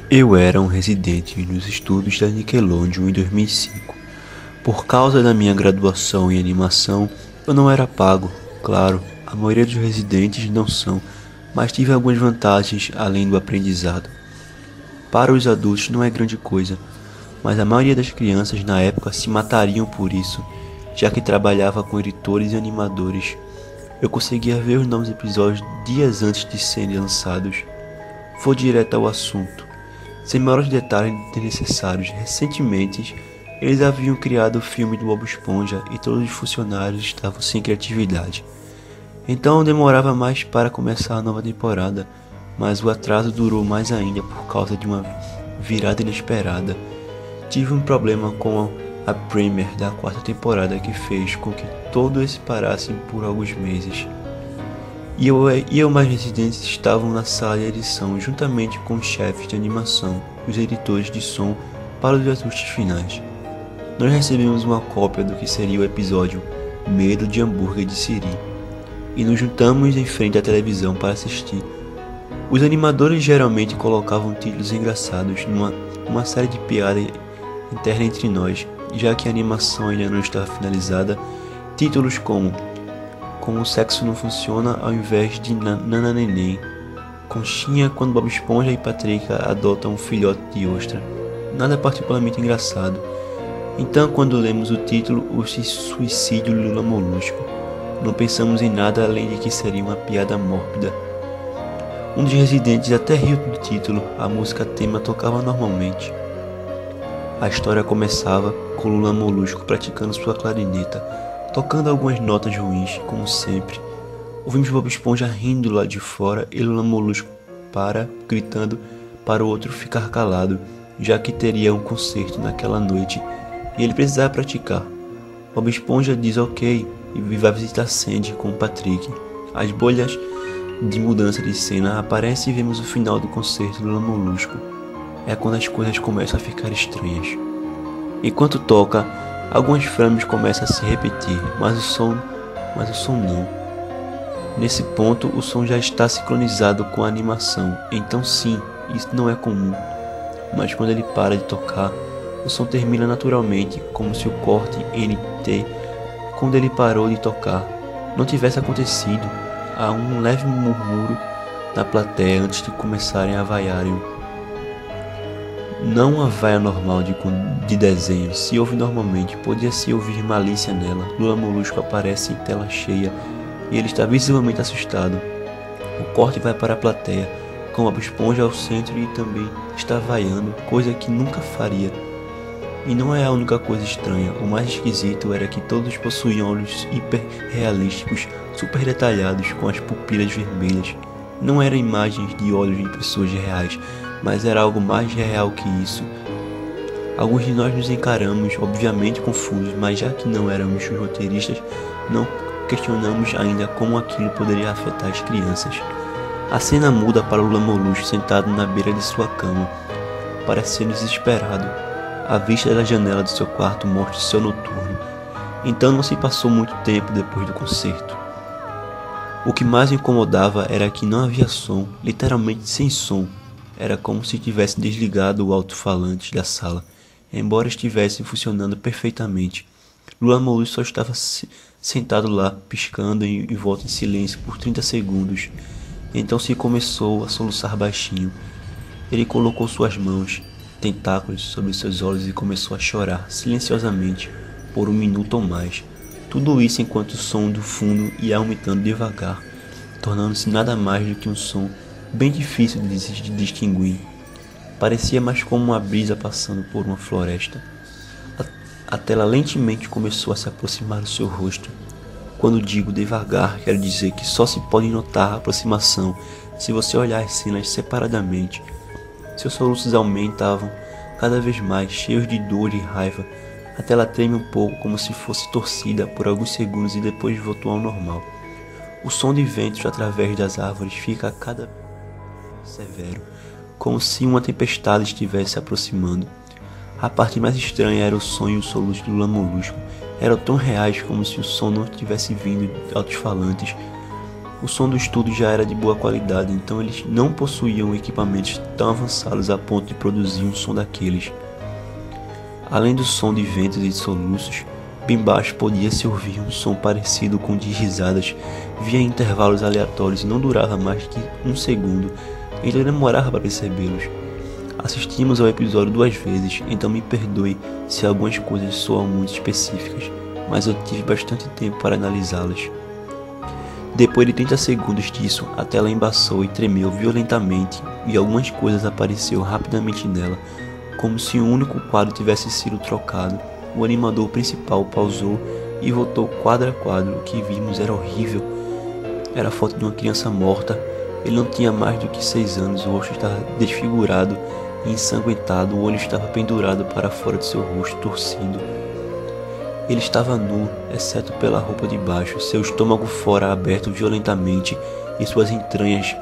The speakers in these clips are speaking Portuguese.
Eu era um residente nos estudos da Nickelodeon em 2005. Por causa da minha graduação em animação, eu não era pago. Claro, a maioria dos residentes não são, mas tive algumas vantagens além do aprendizado. Para os adultos não é grande coisa, mas a maioria das crianças na época se matariam por isso, já que trabalhava com editores e animadores. Eu conseguia ver os novos episódios dias antes de serem lançados. Vou direto ao assunto. Sem maiores detalhes desnecessários, recentemente eles haviam criado o filme do Bob Esponja e todos os funcionários estavam sem criatividade. Então demorava mais para começar a nova temporada, mas o atraso durou mais ainda por causa de uma virada inesperada. Tive um problema com a Premiere da quarta temporada que fez com que todos se parassem por alguns meses. E eu mais residentes estavam na sala de edição juntamente com os chefes de animação e os editores de som para os ajustes finais. Nós recebemos uma cópia do que seria o episódio Medo de Hambúrguer de Siri e nos juntamos em frente à televisão para assistir. Os animadores geralmente colocavam títulos engraçados numa série de piadas interna entre nós, já que a animação ainda não estava finalizada. Títulos como o sexo não funciona ao invés de Nana Neném, Conchinha quando Bob Esponja e Patrick adotam um filhote de ostra. Nada particularmente engraçado. Então, quando lemos o título, o suicídio Lula Molusco, não pensamos em nada além de que seria uma piada mórbida. Um dos residentes até riu do título. A música tema tocava normalmente. A história começava com Lula Molusco praticando sua clarineta, tocando algumas notas ruins, como sempre. Ouvimos Bob Esponja rindo lá de fora e Lula Molusco gritando para o outro ficar calado, já que teria um concerto naquela noite e ele precisava praticar. Bob Esponja diz ok e vai visitar Sandy com o Patrick. As bolhas de mudança de cena aparecem e vemos o final do concerto do Lula Molusco. É quando as coisas começam a ficar estranhas. Enquanto toca, alguns frames começam a se repetir, mas o som não. Nesse ponto, o som já está sincronizado com a animação, então sim, isso não é comum. Mas quando ele para de tocar, o som termina naturalmente, como se o corte NT, quando ele parou de tocar, não tivesse acontecido. Há um leve murmúrio na plateia antes de começarem a vaiarem. Não a vaia normal de desenho, se ouve normalmente, podia-se ouvir malícia nela. Lula Molusco aparece em tela cheia e ele está visivelmente assustado. O corte vai para a plateia, com Bob Esponja ao centro e também está vaiando, coisa que nunca faria. E não é a única coisa estranha, o mais esquisito era que todos possuíam olhos hiper realísticos, super detalhados, com as pupilas vermelhas. Não eram imagens de olhos de pessoas reais, mas era algo mais real que isso. Alguns de nós nos encaramos, obviamente confusos, mas já que não éramos os roteiristas, não questionamos ainda como aquilo poderia afetar as crianças. A cena muda para Lula Molusco sentado na beira de sua cama, parecendo desesperado. A vista da janela do seu quarto mostra o céu noturno. Então não se passou muito tempo depois do concerto. O que mais incomodava era que não havia som, literalmente sem som. Era como se tivesse desligado o alto-falante da sala, embora estivesse funcionando perfeitamente. Lula Molusco só estava sentado lá, piscando em volta em silêncio por 30 segundos. Então se começou a soluçar baixinho. Ele colocou suas mãos, tentáculos sobre seus olhos e começou a chorar silenciosamente por um minuto ou mais. Tudo isso enquanto o som do fundo ia aumentando devagar, tornando-se nada mais do que um som bem difícil de distinguir. Parecia mais como uma brisa passando por uma floresta. A tela lentamente começou a se aproximar do seu rosto. Quando digo devagar, quero dizer que só se pode notar a aproximação se você olhar as cenas separadamente. Seus soluços aumentavam cada vez mais, cheios de dor e raiva. A tela treme um pouco, como se fosse torcida por alguns segundos e depois voltou ao normal. O som de ventos através das árvores fica cada vez mais severo, como se uma tempestade estivesse se aproximando. A parte mais estranha era o som e os soluços do Lula Molusco. Eram tão reais como se o som não tivesse vindo de alto-falantes. O som do estúdio já era de boa qualidade, então eles não possuíam equipamentos tão avançados a ponto de produzir um som daqueles. Além do som de ventos e de soluços, bem baixo podia-se ouvir um som parecido com de risadas via intervalos aleatórios e não durava mais que um segundo, então demorava para percebê-los. Assistimos ao episódio 2 vezes, então me perdoe se algumas coisas soam muito específicas, mas eu tive bastante tempo para analisá-las. Depois de 30 segundos disso, a tela embaçou e tremeu violentamente e algumas coisas apareceram rapidamente nela, como se um único quadro tivesse sido trocado. O animador principal pausou e voltou quadro a quadro. O que vimos era horrível. Era a foto de uma criança morta. Ele não tinha mais do que 6 anos, o rosto estava desfigurado e ensanguentado, o olho estava pendurado para fora de seu rosto, torcido. Ele estava nu, exceto pela roupa de baixo, seu estômago fora aberto violentamente e suas entranhas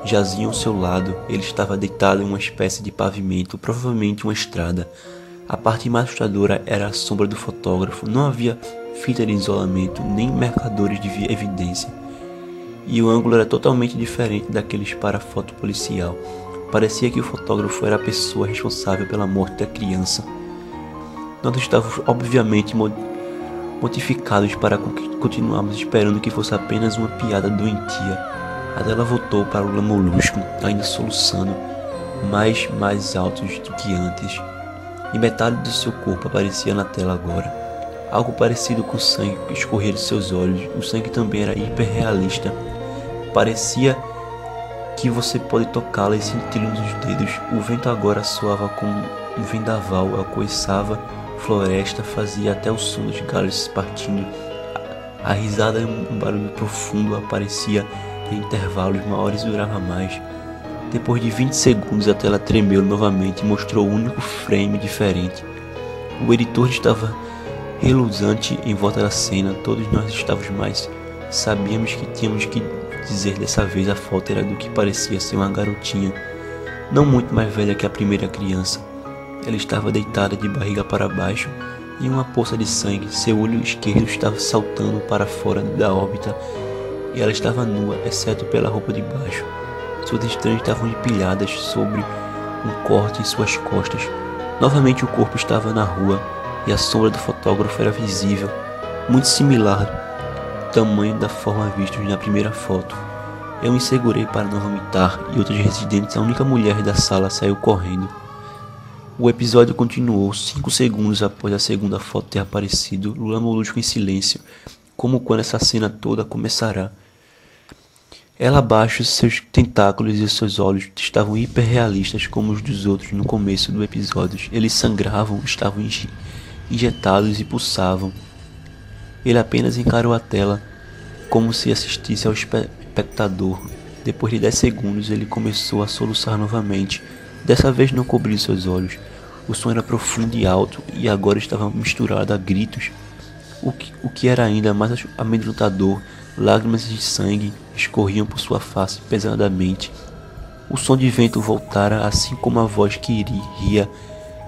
jaziam ao seu lado. Ele estava deitado em uma espécie de pavimento, provavelmente uma estrada. A parte mais assustadora era a sombra do fotógrafo. Não havia fita de isolamento, nem marcadores de evidência. E o ângulo era totalmente diferente daqueles para a foto policial. Parecia que o fotógrafo era a pessoa responsável pela morte da criança. Nós estávamos obviamente mortificados para continuarmos esperando que fosse apenas uma piada doentia. A tela voltou para o molusco, ainda soluçando, mais altos do que antes. E metade do seu corpo aparecia na tela agora. Algo parecido com sangue que escorria de seus olhos. O sangue também era hiperrealista. Parecia que você pode tocá-la e senti-lo nos dedos. O vento agora soava como um vendaval, acoiçava floresta, fazia até o som dos galhos se partindo. A risada, um barulho profundo, aparecia em intervalos maiores e durava mais. Depois de 20 segundos a tela tremeu novamente e mostrou um único frame diferente. O editor estava reluzente em volta da cena. Todos nós estávamos mais. Sabíamos que tínhamos que dizer dessa vez a foto era do que parecia ser uma garotinha, não muito mais velha que a primeira criança. Ela estava deitada de barriga para baixo em uma poça de sangue. Seu olho esquerdo estava saltando para fora da órbita e ela estava nua, exceto pela roupa de baixo. Suas entranhas estavam empilhadas sobre um corte em suas costas. Novamente o corpo estava na rua e a sombra do fotógrafo era visível, muito similar ao tamanho da forma vista na primeira foto. Eu me segurei para não vomitar e outros residentes, a única mulher da sala, saiu correndo. O episódio continuou 5 segundos após a segunda foto ter aparecido. Lula molusco em silêncio, como quando essa cena toda começará. Ela abaixo, seus tentáculos e seus olhos estavam hiperrealistas como os dos outros no começo do episódio. Eles sangravam, estavam injetados e pulsavam. Ele apenas encarou a tela, como se assistisse ao espectador. Depois de 10 segundos ele começou a soluçar novamente. Dessa vez não cobriu seus olhos. O som era profundo e alto e agora estava misturado a gritos. O que era ainda mais amedrontador, lágrimas de sangue escorriam por sua face pesadamente. O som de vento voltara, assim como a voz que ria,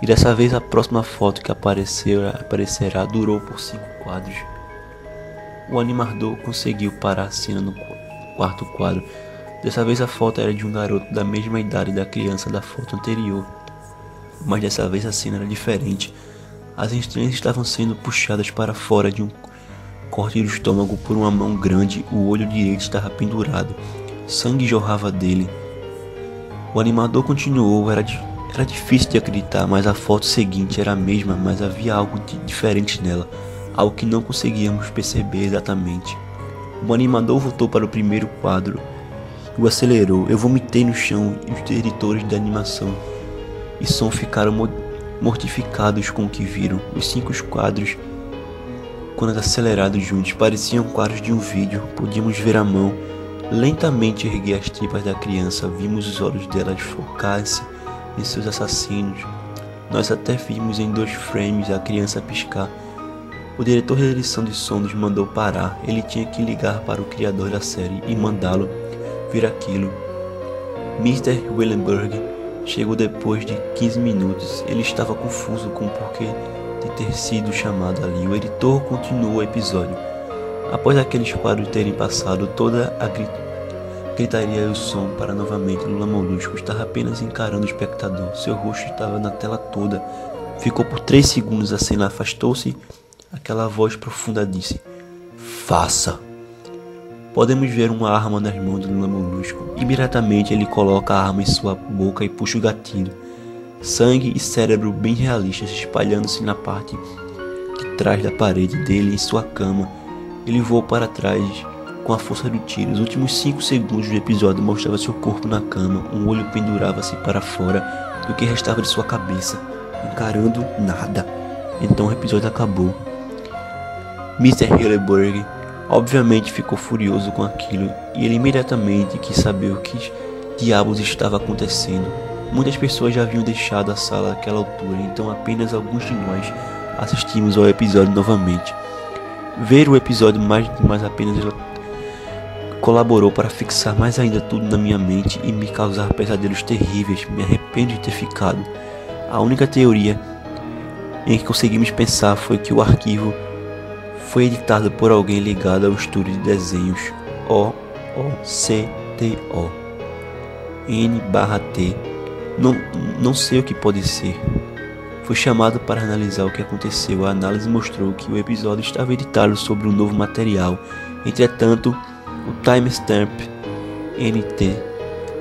e dessa vez a próxima foto que aparecerá durou por 5 quadros. O animador conseguiu parar a cena no quarto quadro. Dessa vez a foto era de um garoto da mesma idade da criança da foto anterior. Mas dessa vez a cena era diferente. As entranhas estavam sendo puxadas para fora de um corte do estômago por uma mão grande. O olho direito estava pendurado. Sangue jorrava dele. O animador continuou. Era difícil de acreditar, mas a foto seguinte era a mesma, mas havia algo diferente nela. Algo que não conseguíamos perceber exatamente. O animador voltou para o primeiro quadro. O acelerou. Eu vomitei no chão e os editores da animação e som ficaram mortificados com o que viram. Os 5 quadros, quando acelerados juntos, pareciam quadros de um vídeo. Podíamos ver a mão lentamente erguer as tripas da criança. Vimos os olhos dela focar-se em seus assassinos. Nós até vimos em 2 frames a criança piscar. O diretor de edição de som nos mandou parar. Ele tinha que ligar para o criador da série e mandá-lo ver aquilo. Mr. Willenberg chegou depois de 15 minutos. Ele estava confuso com o porquê de ter sido chamado ali. O editor continuou o episódio. Após aqueles quadros terem passado, toda a gritaria e o som para novamente. Lula Molusco estava apenas encarando o espectador. Seu rosto estava na tela toda. Ficou por 3 segundos, a cena afastou-se. Aquela voz profunda disse: faça. Podemos ver uma arma nas mãos de Lula Molusco. Imediatamente ele coloca a arma em sua boca e puxa o gatilho. Sangue e cérebro bem realistas espalhando-se na parte de trás da parede dele em sua cama. Ele voou para trás com a força do tiro. Os últimos 5 segundos do episódio mostrava seu corpo na cama. Um olho pendurava-se para fora do que restava de sua cabeça, encarando nada. Então o episódio acabou. Mr. Hillenburg obviamente ficou furioso com aquilo e ele imediatamente quis saber o que diabos estava acontecendo. Muitas pessoas já haviam deixado a sala àquela altura, então apenas alguns de nós assistimos ao episódio novamente. Ver o episódio mais apenas colaborou para fixar mais ainda tudo na minha mente e me causar pesadelos terríveis. Me arrependo de ter ficado. A única teoria em que conseguimos pensar foi que o arquivo foi editado por alguém ligado ao estúdio de desenhos OOCTO N/T. Não sei o que pode ser. Foi chamado para analisar o que aconteceu. A análise mostrou que o episódio estava editado sobre um novo material. Entretanto, o timestamp NT,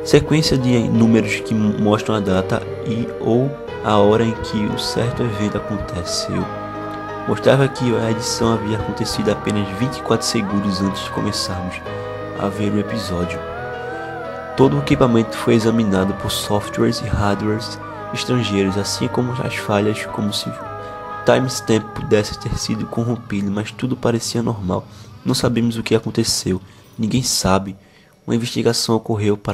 sequência de números que mostram a data e ou a hora em que o certo evento aconteceu, mostrava que a edição havia acontecido apenas 24 segundos antes de começarmos a ver o episódio. Todo o equipamento foi examinado por softwares e hardwares estrangeiros, assim como as falhas, como se o timestamp pudesse ter sido corrompido, mas tudo parecia normal. Não sabemos o que aconteceu. Ninguém sabe. Uma investigação ocorreu para